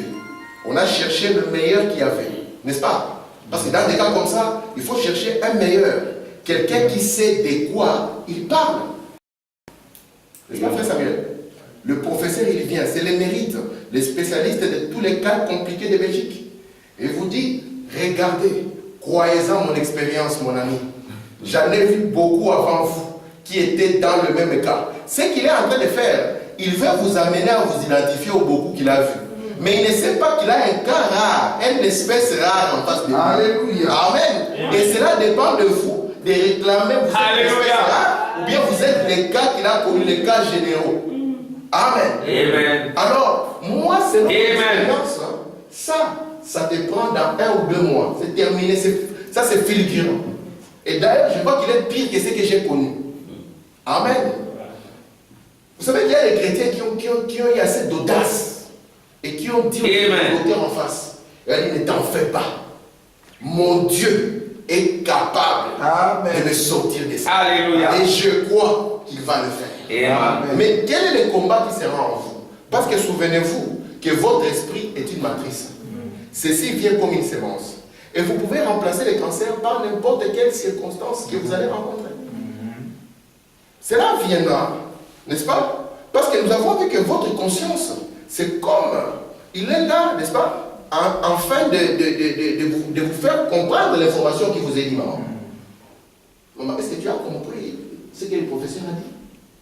On a cherché le meilleur qu'il y avait, n'est-ce pas? Parce que dans des cas comme ça, il faut chercher un meilleur. Quelqu'un qui sait de quoi il parle. N'est-ce pas, frère Samuel? Le professeur, il vient, c'est le mérite, les spécialistes de tous les cas compliqués de Belgique. Et vous dit, regardez, croyez-en mon expérience, mon ami. J'en ai vu beaucoup avant vous qui étaient dans le même cas. Ce qu'il est en train de faire, il veut vous amener à vous identifier au beaucoup qu'il a vu. Mais il ne sait pas qu'il a un cas rare, une espèce rare en face de lui. Alléluia. Amen. Et cela dépend de vous, de réclamer vous êtes une espèce rare, ou bien vous êtes les cas qu'il a connus, les cas généraux. Amen. Amen. Alors, moi, c'est notre Amen. expérience. Ça te prend dans 1 ou 2 mois. C'est terminé. Ça, c'est fulgurant. Et d'ailleurs, je vois qu'il est pire que ce que j'ai connu. Amen. Vous savez qu'il y a des chrétiens qui ont eu assez d'audace et qui ont dit au docteur en face, il a dit, ne t'en fais pas. Mon Dieu est capable de me sortir de ça. Alléluia. Et je crois qu'il va le faire. Amen. Mais quel est le combat qui sera en vous? Parce que souvenez-vous que votre esprit est une matrice. Ceci vient comme une sémence. Et vous pouvez remplacer les cancers par n'importe quelle circonstance que vous allez rencontrer. Cela viendra, n'est-ce pas? Parce que nous avons vu que votre conscience, c'est comme, il est là, n'est-ce pas? Afin de vous faire comprendre l'information qui vous est dit, maman. Maman, est-ce que tu as compris ce que le professeur a dit?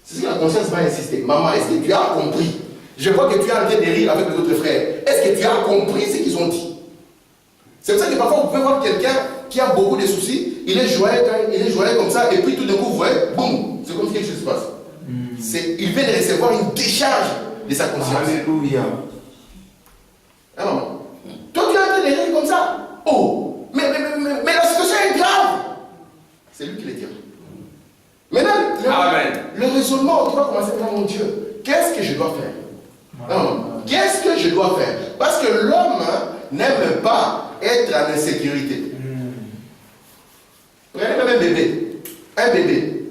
C'est ce que la conscience va insister. Maman, est-ce que tu as compris? Je vois que tu es en train de rire avec les autres frères. Est-ce que tu as compris ce qu'ils ont dit? C'est pour ça que parfois vous pouvez voir quelqu'un qui a beaucoup de soucis, il est joyeux comme ça, et puis tout d'un coup vous voyez, boum, c'est comme si quelque chose se passe. Il vient de recevoir une décharge de sa conscience. Alléluia. Alors, toi tu es en train de rire comme ça. Oh, mais la situation est grave. C'est lui qui le dira. Maintenant, le raisonnement, tu vas commencer par mon Dieu, qu'est-ce que je dois faire? Non, qu'est-ce que je dois faire? Parce que l'homme n'aime pas être en insécurité. Prenez même un bébé. Un bébé.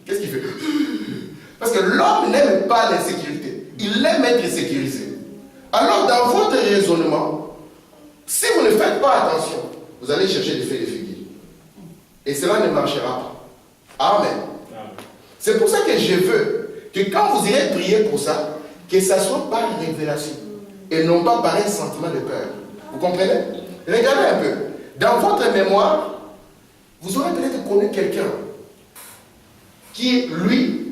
Qu'est-ce qu'il fait? Parce que l'homme n'aime pas l'insécurité. Il aime être sécurisé. Alors, dans votre raisonnement, si vous ne faites pas attention, vous allez chercher des faits de figuier. Et cela ne marchera pas. Amen. C'est pour ça que je veux que quand vous irez prier pour ça, que ça soit par révélation et non pas par un sentiment de peur. Vous comprenez? Regardez un peu. Dans votre mémoire, vous aurez peut-être connu quelqu'un qui, lui,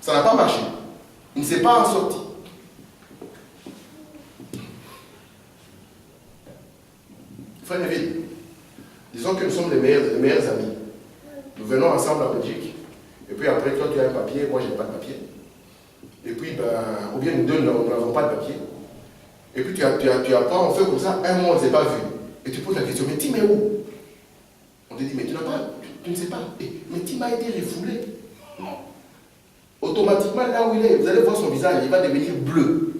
ça n'a pas marché. Il ne s'est pas en sorti. Frère David, disons que nous sommes les meilleurs amis. Nous venons ensemble en Belgique. Et puis après, toi, tu as un papier, moi, je n'ai pas de papier. Et puis, ou bien nous deux, nous n'avons pas de papier. Et puis, tu apprends, on fait comme ça, un mois, on ne s'est pas vu. Et tu poses la question, mais Tim est où? On te dit, mais tu n'as pas, tu ne sais pas. Mais Tim a été refoulé. Non. Automatiquement, là où il est, vous allez voir son visage, il va devenir bleu.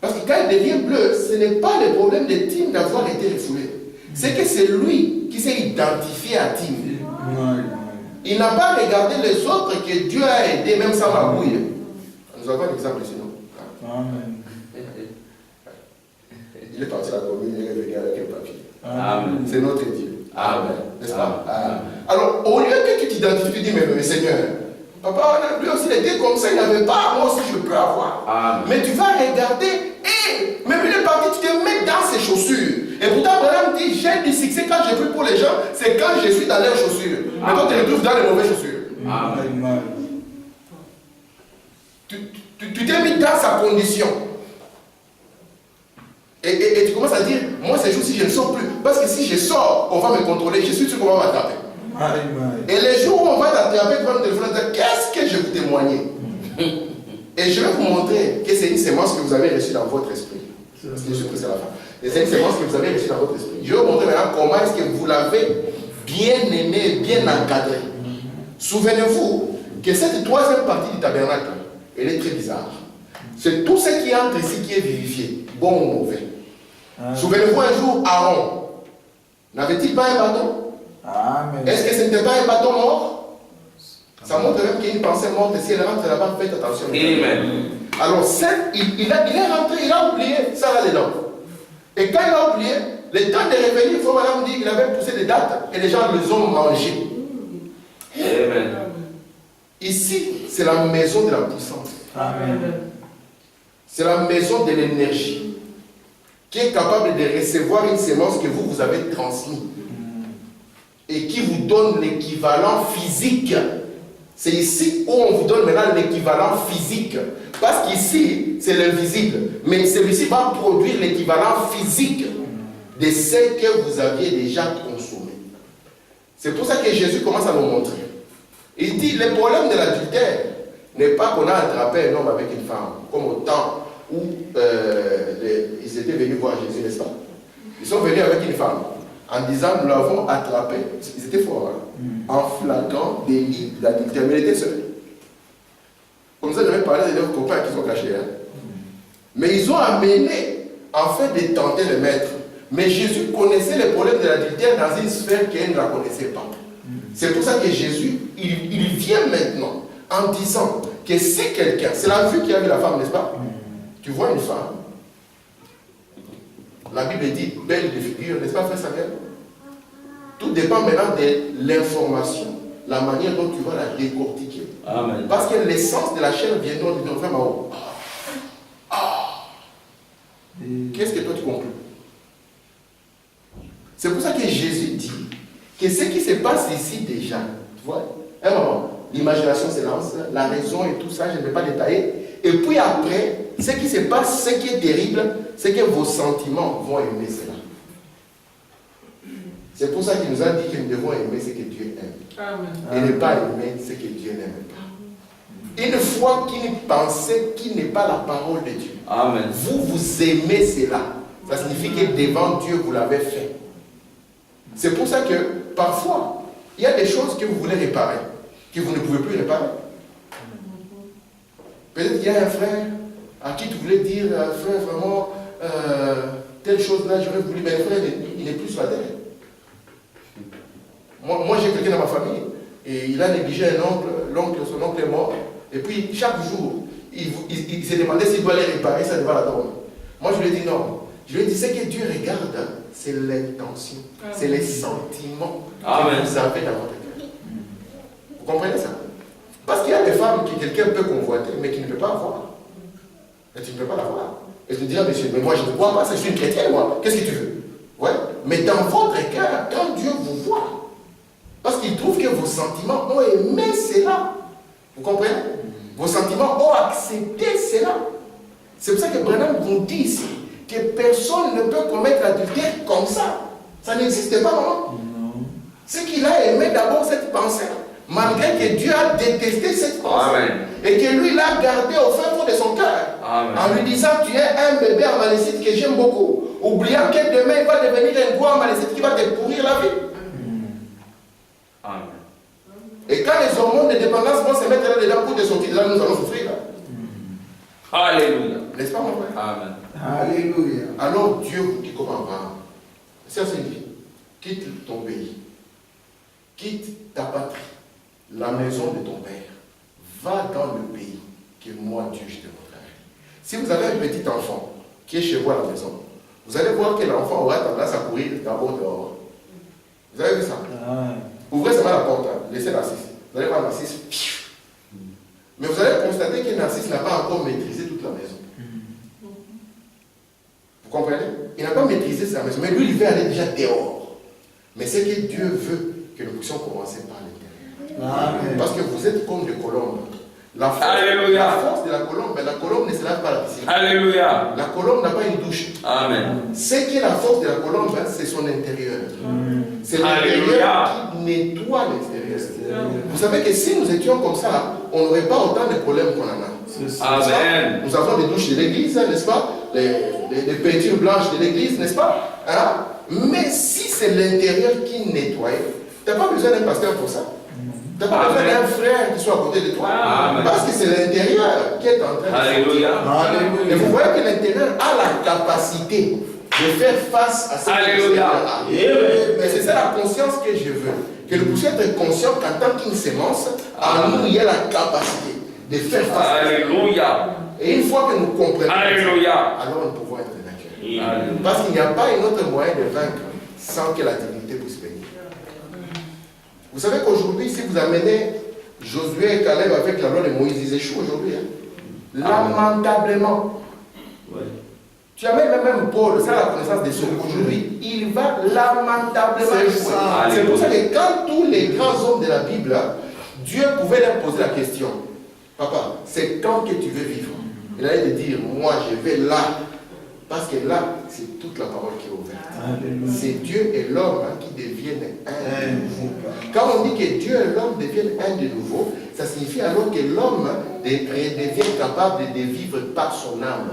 Parce que quand il devient bleu, ce n'est pas le problème de Tim d'avoir été refoulé. C'est que c'est lui qui s'est identifié à Tim. Il n'a pas regardé les autres que Dieu a aidé, même sans la bouille. Nous avons un exemple ici, non? Amen. Il est parti à la commune, il est venu avec un papier. Amen. C'est notre Dieu. Amen. N'est-ce pas? Amen. Alors, au lieu que tu t'identifies, tu dis, mais Seigneur, papa, lui aussi, il était comme ça, il n'avait pas, moi aussi, je peux avoir. Amen. Mais tu vas regarder, et même il est parti, tu te mets dans ses chaussures. Et pourtant, Abraham dit, j'ai du succès quand j'ai pris pour les gens, c'est quand je suis dans leurs chaussures. Mais toi, tu te retrouves dans les mauvaises chaussures. Amen. Tu t'es mis dans sa condition. Et tu commences à dire, moi ces jours-ci je ne sors plus. Parce que si je sors, on va me contrôler, je suis sûr qu'on va m'attraper. Et les jours où on va t'attraper, tu vas me téléphoner et dire, qu'est-ce que je vous témoignais? Et je vais vous montrer que c'est une sémence que vous avez reçue dans votre esprit. Parce que je suis pressé à la fin. Et c'est une sémence que vous avez reçue dans votre esprit. Je vais vous montrer maintenant comment est-ce que vous l'avez bien aimé, bien encadré. Souvenez-vous que cette troisième partie du tabernacle, elle est très bizarre. C'est tout ce qui entre ici qui est vivifié, bon ou mauvais. Souvenez-vous un jour, Aaron, n'avait-il pas un bâton? Amen. Est-ce que ce n'était pas un bâton mort? Ça montre même qu'il y a une pensée morte, et si elle rentre là-bas, faites attention. Amen. Alors, il est rentré, il a oublié ça là-dedans. Et quand il a oublié, le temps de revenir, il faut madame dire qu'il avait poussé des dates et les gens les ont mangés. Amen. Ici, c'est la maison de la puissance. Amen. C'est la maison de l'énergie qui est capable de recevoir une sémence que vous avez transmise et qui vous donne l'équivalent physique C'est ici où on vous donne maintenant l'équivalent physique. Parce qu'ici, c'est l'invisible. Mais celui-ci va produire l'équivalent physique de ce que vous aviez déjà consommé. C'est pour ça que Jésus commence à nous montrer. Il dit, le problème de l'adultère n'est pas qu'on a attrapé un homme avec une femme, comme au temps où ils étaient venus voir Jésus, n'est-ce pas? Ils sont venus avec une femme, en disant, nous l'avons attrapé, ils étaient forts, en flagrant délit d'adultère, mais il était seul. Comme ça, j'avais parlé de leurs copains qui sont cachés. Mais ils ont amené, afin de tenter le maître. Mais Jésus connaissait le problème de l'adultère dans une sphère qu'elle ne la connaissait pas. C'est pour ça que Jésus, il vient maintenant en disant que si quelqu'un, c'est la vue qui a vu la femme, n'est-ce pas? Tu vois une femme, la Bible dit belle de figure, n'est-ce pas, frère Samuel? Tout dépend maintenant de l'information, la manière dont tu vas la décortiquer. Amen. Parce que l'essence de la chair vient de notre femme en haut. Qu'est-ce que toi tu conclus? C'est pour ça que Jésus dit que ce qui se passe ici déjà, tu vois, un moment, l'imagination se lance, la raison et tout ça, je ne vais pas détailler. Et puis après, ce qui se passe, ce qui est terrible, c'est que vos sentiments vont aimer cela. C'est pour ça qu'il nous a dit que nous devons aimer ce que Dieu aime. Amen. Et ne pas aimer ce que Dieu n'aime pas. Une foi qui pensait qui n'est pas la parole de Dieu. Amen. Vous aimez cela. Ça signifie que devant Dieu, vous l'avez fait. C'est pour ça que parfois, il y a des choses que vous voulez réparer, que vous ne pouvez plus réparer. Peut-être qu'il y a un frère à qui tu voulais dire, frère, vraiment, telle chose-là, j'aurais voulu, mais le frère, il n'est plus sur la terre. Moi j'ai quelqu'un dans ma famille, et il a négligé un oncle, son oncle est mort, et puis chaque jour, il s'est demandé s'il doit les réparer, ça devant la tombe. Moi je lui ai dit non. Je lui ai dit, ce que Dieu regarde, c'est l'intention, c'est les sentiments que vous avez dans votre cœur. Vous comprenez ça? Parce qu'il y a des femmes que quelqu'un peut convoiter, mais qui ne peut pas avoir. Et tu ne peux pas l'avoir. Et tu te dis, ah, monsieur, mais moi je ne crois pas, je suis une chrétienne, moi. Qu'est-ce que tu veux? Ouais. Mais dans votre cœur, quand Dieu vous voit, parce qu'il trouve que vos sentiments ont aimé cela. Vous comprenez? Vos sentiments ont accepté cela. C'est pour ça que Branham vous dit ici que personne ne peut commettre l'adultère comme ça. Ça n'existe pas, maman. C'est qu'il a aimé d'abord cette pensée, malgré que Dieu a détesté cette pensée. Amen. Et que lui l'a gardé au fin fond de son cœur. En lui disant, tu es un bébé amalécite que j'aime beaucoup. Oubliant que demain il va devenir un gros amalécite qui va te pourrir la vie. Amen. Et quand les hormones de dépendance vont se mettre là-dedans pour te sortir de là, nous allons souffrir. Alléluia. N'est-ce pas, mon frère? Amen. Alléluia. Alors Dieu vous dit comme Abraham, c'est une vie, quitte ton pays, quitte ta patrie, la maison de ton père, va dans le pays que moi Dieu je te montrerai. Si vous avez un petit enfant qui est chez vous à la maison, vous allez voir que l'enfant aura tendance à courir d'abord dehors. Vous avez vu ça? Ouvrez seulement la porte, laissez Narcisse. Vous allez voir Narcisse. Mais vous allez constater que Narcisse n'a pas encore maîtrisé toute la maison. Vous comprenez? Il n'a pas maîtrisé sa maison, mais lui, il veut aller déjà dehors. Mais c'est que Dieu veut que nous puissions commencer par l'intérieur. Parce que vous êtes comme des colombes. La force de la colombe ne se lave pas à la piscine. Alléluia. La colombe n'a pas une douche. Amen. Ce qui est la force de la colombe, c'est son intérieur. C'est l'intérieur qui nettoie l'extérieur. Vous savez que si nous étions comme ça, on n'aurait pas autant de problèmes qu'on en a. Amen. Nous avons des douches de l'église, n'est-ce pas? Les peintures blanches de l'église, n'est-ce pas? Hein? Mais si c'est l'intérieur qui nettoie, tu n'as pas besoin d'un pasteur pour ça. Tu n'as pas besoin d'un frère qui soit à côté de toi. Amen. Parce que c'est l'intérieur qui est en train de Alléluia. Et vous voyez que l'intérieur a la capacité de faire face à cette Alléluia. Mais c'est ça la conscience que je veux. Que nous puissions être conscients qu'en tant qu'une sémence, en nous, il y a la capacité de faire face à ça. Alléluia. Et une fois que nous comprenons ça, alors nous pouvons être vainqueurs. Parce qu'il n'y a pas un autre moyen de vaincre sans que la divinité puisse venir. Vous savez qu'aujourd'hui, si vous amenez Josué et Caleb avec la loi de Moïse, ils échouent aujourd'hui. Lamentablement. Tu amènes même Paul, c'est la connaissance des choses. Aujourd'hui, il va lamentablement échouer. C'est pour ça que quand tous les grands hommes de la Bible Dieu pouvait leur poser la question. Papa, c'est quand que tu veux vivre? Il allait te dire, moi je vais là. Parce que là, c'est toute la parole qui est ouverte. C'est Dieu et l'homme qui deviennent un de nouveau. Quand on dit que Dieu et l'homme deviennent un de nouveau, ça signifie alors que l'homme devient capable de vivre par son âme.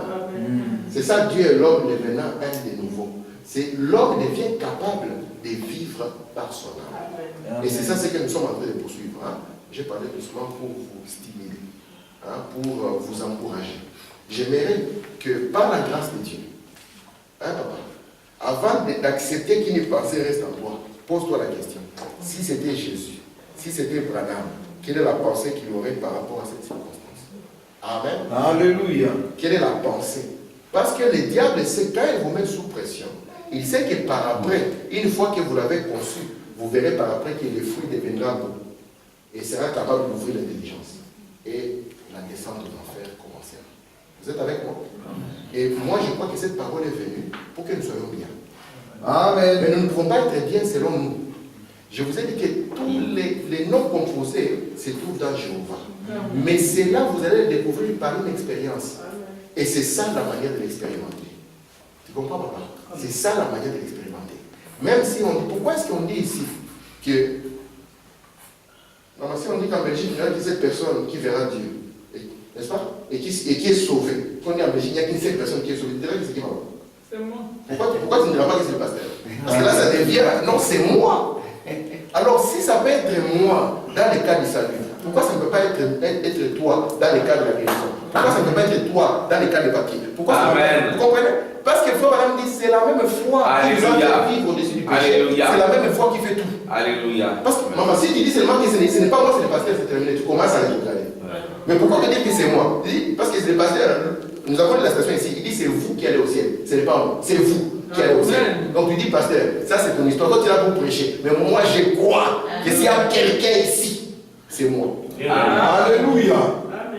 C'est ça, Dieu et l'homme devenant un de nouveau. C'est l'homme devient capable de vivre par son âme. Et c'est ça ce que nous sommes en train de poursuivre. J'ai parlé doucement pour vous stimuler, pour vous encourager. J'aimerais que par la grâce de Dieu, papa, avant d'accepter qu'une pensée reste en toi, pose-toi la question. Si c'était Jésus, si c'était Branham, quelle est la pensée qu'il aurait par rapport à cette circonstance? Amen. Alléluia. Quelle est la pensée? Parce que le diable sait, quand il vous met sous pression, il sait que par après, une fois que vous l'avez conçu, vous verrez par après que le fruit deviendra bon. Et sera capable d'ouvrir l'intelligence. Et la descente de l'enfer commencera. Vous êtes avec moi? Et moi, je crois que cette parole est venue pour que nous soyons bien. Amen. Mais nous ne pouvons pas être bien selon nous. Je vous ai dit que tous les noms composés se trouvent dans Jéhovah. Mais c'est là que vous allez le découvrir par une expérience. Et c'est ça la manière de l'expérimenter. Tu comprends, papa? C'est ça la manière de l'expérimenter. Même si on dit, pourquoi est-ce qu'on dit ici que, non, si on dit qu'en Belgique, il y a que cette personne qui verra Dieu, n'est-ce pas? Et qui est sauvée. Quand on dit en Belgique, il n'y a qu'une seule personne qui est sauvée. Tu dirais que c'est qui, papa? C'est moi. Pourquoi tu ne diras pas que c'est le pasteur? Parce que là, ça devient, non, c'est moi. Alors, si ça peut être moi dans le cas du salut, pourquoi ça ne peut pas être toi dans le cas de la guérison? Pourquoi ça ne peut pas être toi dans le cas des papiers? Pourquoi ça ne peut pas? Vous comprenez? Parce que frère Madame dit, c'est la même foi qui nous a fait vivre au-dessus du péché. C'est la même foi qui fait tout. Alléluia. Parce que, maman, si tu dis seulement que ce n'est pas moi, c'est le pasteur, c'est terminé, tu commences à rétrograder. Mais pourquoi tu dis que c'est moi? Parce que c'est le pasteur. Nous avons la station ici, il dit c'est vous qui allez au ciel. Ce n'est pas moi, c'est vous qui allez au ciel. Donc tu dis, pasteur, ça c'est ton histoire, toi tu es là pour prêcher. Mais moi je crois que s'il y a quelqu'un ici, c'est moi. Alléluia.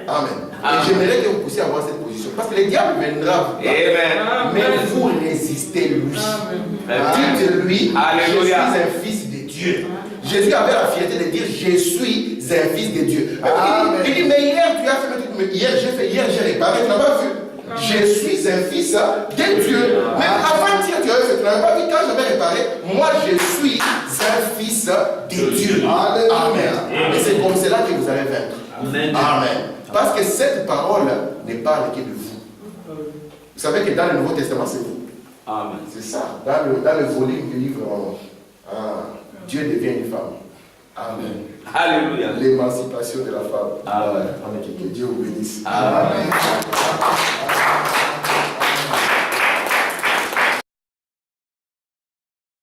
Amen. Et j'aimerais que vous puissiez avoir cette position. Parce que le diable viendra. Mais vous résistez lui. Dites-lui, je suis un fils de Dieu. Jésus avait la fierté de dire, je suis un fils de Dieu. Il dit, mais hier tu as fait le truc, hier j'ai réparé, tu n'as pas vu. Je suis un fils de Dieu. Même avant-hier, tu avais fait, tu n'avais pas vu quand j'avais réparé. Moi, je suis un fils de Dieu. Amen. Et c'est comme cela que vous allez vaincre. Amen. Parce que cette parole ne parle que de vous. Vous savez que dans le Nouveau Testament, c'est vous. Amen. C'est ça. Dans le volume du livre, Dieu devient une femme. Amen. Alléluia. L'émancipation de la femme. Amen. Que Dieu vous bénisse. Amen.